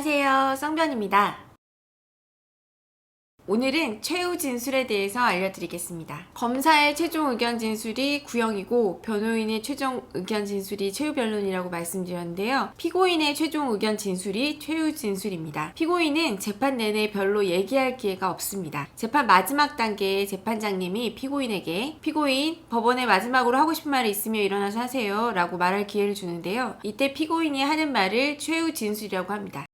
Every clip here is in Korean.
안녕하세요. 쌍변입니다. 오늘은 최후 진술에 대해서 알려드리겠습니다. 검사의 최종 의견 진술이 구형이고 변호인의 최종 의견 진술이 최후 변론이라고 말씀드렸는데요. 피고인의 최종 의견 진술이 최후 진술입니다. 피고인은 재판 내내 별로 얘기할 기회가 없습니다. 재판 마지막 단계에 재판장님이 피고인에게 피고인, 법원에 마지막으로 하고 싶은 말이 있으면 일어나서 하세요 라고 말할 기회를 주는데요. 이때 피고인이 하는 말을 최후 진술이라고 합니다.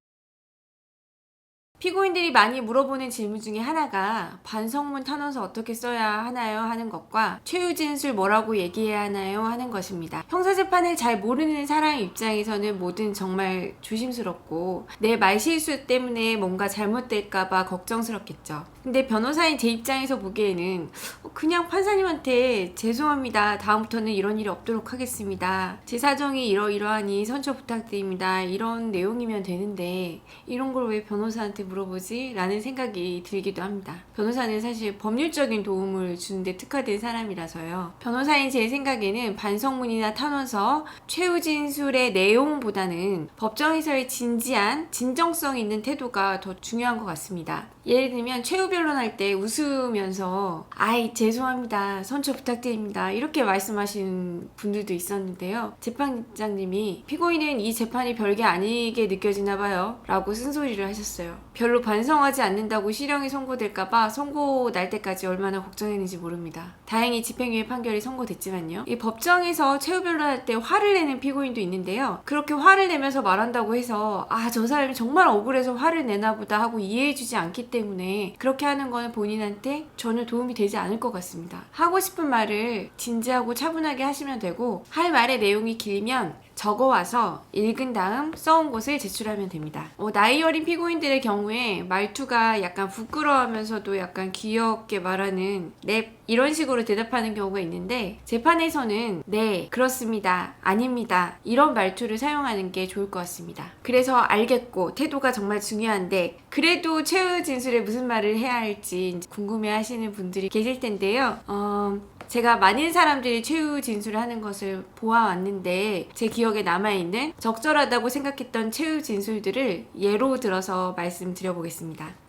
피고인들이 많이 물어보는 질문 중에 하나가 반성문 탄원서 어떻게 써야 하나요? 하는 것과 최후 진술 뭐라고 얘기해야 하나요? 하는 것입니다. 형사재판을 잘 모르는 사람 입장에서는 뭐든 정말 조심스럽고 내 말실수 때문에 뭔가 잘못될까봐 걱정스럽겠죠. 근데 변호사인 제 입장에서 보기에는 그냥 판사님한테 죄송합니다. 다음부터는 이런 일이 없도록 하겠습니다. 제 사정이 이러이러하니 선처 부탁드립니다. 이런 내용이면 되는데 이런 걸 왜 변호사한테 물어보지? 라는 생각이 들기도 합니다. 변호사는 사실 법률적인 도움을 주는데 특화된 사람이라서요. 변호사인 제 생각에는 반성문이나 탄원서, 최후 진술의 내용보다는 법정에서의 진지한 진정성 있는 태도가 더 중요한 것 같습니다. 예를 들면 최후 변론할 때 웃으면서 아이 죄송합니다. 선처 부탁드립니다. 이렇게 말씀하시는 분들도 있었는데요. 재판장님이 피고인은 이 재판이 별게 아니게 느껴지나 봐요 라고 쓴소리를 하셨어요. 별로 반성하지 않는다고 실형이 선고될까봐 선고 날 때까지 얼마나 걱정했는지 모릅니다. 다행히 집행유예 판결이 선고됐지만요. 이 법정에서 최후 변론할 때 화를 내는 피고인도 있는데요. 그렇게 화를 내면서 말한다고 해서 저 사람이 정말 억울해서 화를 내나 보다 하고 이해해주지 않기 때문에 그렇게 하는 거는 본인한테 전혀 도움이 되지 않을 것 같습니다. 하고 싶은 말을 진지하고 차분하게 하시면 되고 할 말의 내용이 길면 적어와서 읽은 다음 써온 것을 제출하면 됩니다. 나이 어린 피고인들의 경우에 말투가 약간 부끄러워하면서도 약간 귀엽게 말하는 랩 이런 식으로 대답하는 경우가 있는데 재판에서는 네, 그렇습니다, 아닙니다 이런 말투를 사용하는 게 좋을 것 같습니다. 그래서 알겠고 태도가 정말 중요한데 그래도 최후 진술에 무슨 말을 해야 할지 궁금해 하시는 분들이 계실 텐데요. 제가 많은 사람들이 최후 진술을 하는 것을 보아왔는데 제 기억에 남아있는 적절하다고 생각했던 최후 진술들을 예로 들어서 말씀드려보겠습니다.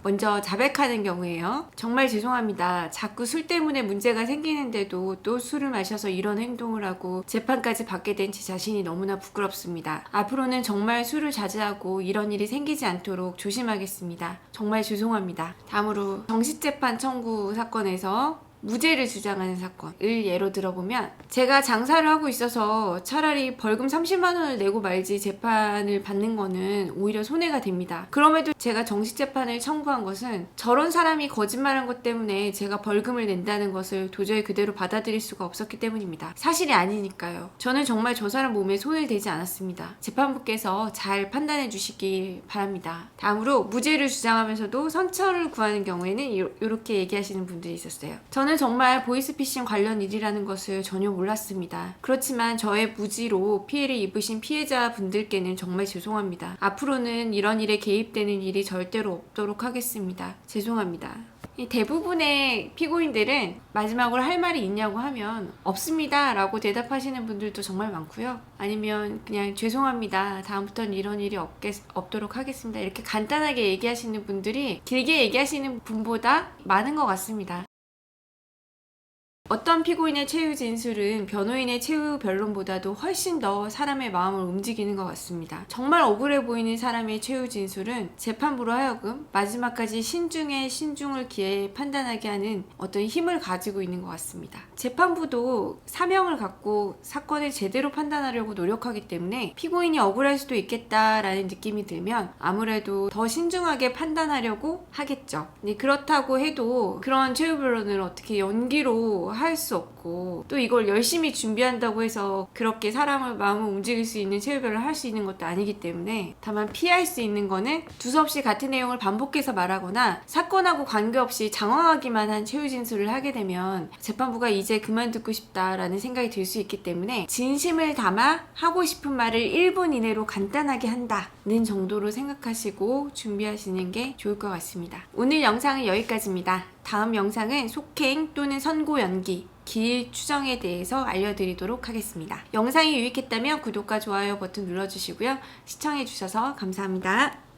먼저 자백하는 경우에요. 정말 죄송합니다. 자꾸 술 때문에 문제가 생기는데도 또 술을 마셔서 이런 행동을 하고 재판까지 받게 된 제 자신이 너무나 부끄럽습니다. 앞으로는 정말 술을 자제하고 이런 일이 생기지 않도록 조심하겠습니다. 정말 죄송합니다. 다음으로 정식재판 청구 사건에서 무죄를 주장하는 사건을 예로 들어보면 제가 장사를 하고 있어서 차라리 벌금 30만 원을 내고 말지 재판을 받는 거는 오히려 손해가 됩니다. 그럼에도 제가 정식재판을 청구한 것은 저런 사람이 거짓말한 것 때문에 제가 벌금을 낸다는 것을 도저히 그대로 받아들일 수가 없었기 때문입니다. 사실이 아니니까요. 저는 정말 저 사람 몸에 손을 대지 않았습니다. 재판부께서 잘 판단해 주시기 바랍니다. 다음으로 무죄를 주장하면서도 선처를 구하는 경우에는 이렇게 얘기하시는 분들이 있었어요. 저는 정말 보이스피싱 관련 일이라는 것을 전혀 몰랐습니다. 그렇지만 저의 무지로 피해를 입으신 피해자분들께는 정말 죄송합니다. 앞으로는 이런 일에 개입되는 일이 절대로 없도록 하겠습니다. 죄송합니다. 대부분의 피고인들은 마지막으로 할 말이 있냐고 하면 없습니다 라고 대답하시는 분들도 정말 많고요. 아니면 그냥 죄송합니다. 다음부터는 이런 일이 없도록 하겠습니다. 이렇게 간단하게 얘기하시는 분들이 길게 얘기하시는 분보다 많은 것 같습니다. 어떤 피고인의 최후 진술은 변호인의 최후 변론보다도 훨씬 더 사람의 마음을 움직이는 것 같습니다. 정말 억울해 보이는 사람의 최후 진술은 재판부로 하여금 마지막까지 신중에 신중을 기해 판단하게 하는 어떤 힘을 가지고 있는 것 같습니다. 재판부도 사명을 갖고 사건을 제대로 판단하려고 노력하기 때문에 피고인이 억울할 수도 있겠다라는 느낌이 들면 아무래도 더 신중하게 판단하려고 하겠죠. 근데 그렇다고 해도 그런 최후 변론을 어떻게 연기로 할 수 없고 또 이걸 열심히 준비한다고 해서 그렇게 사람의 마음을 움직일 수 있는 최후변을 할 수 있는 것도 아니기 때문에 다만 피할 수 있는 거는 두서없이 같은 내용을 반복해서 말하거나 사건하고 관계없이 장황하기만 한 최후 진술을 하게 되면 재판부가 이제 그만두고 싶다라는 생각이 들 수 있기 때문에 진심을 담아 하고 싶은 말을 1분 이내로 간단하게 한다는 정도로 생각하시고 준비하시는 게 좋을 것 같습니다. 오늘 영상은 여기까지입니다. 다음 영상은 속행 또는 선고 연기, 기일 추정에 대해서 알려드리도록 하겠습니다. 영상이 유익했다면 구독과 좋아요 버튼 눌러주시고요. 시청해주셔서 감사합니다.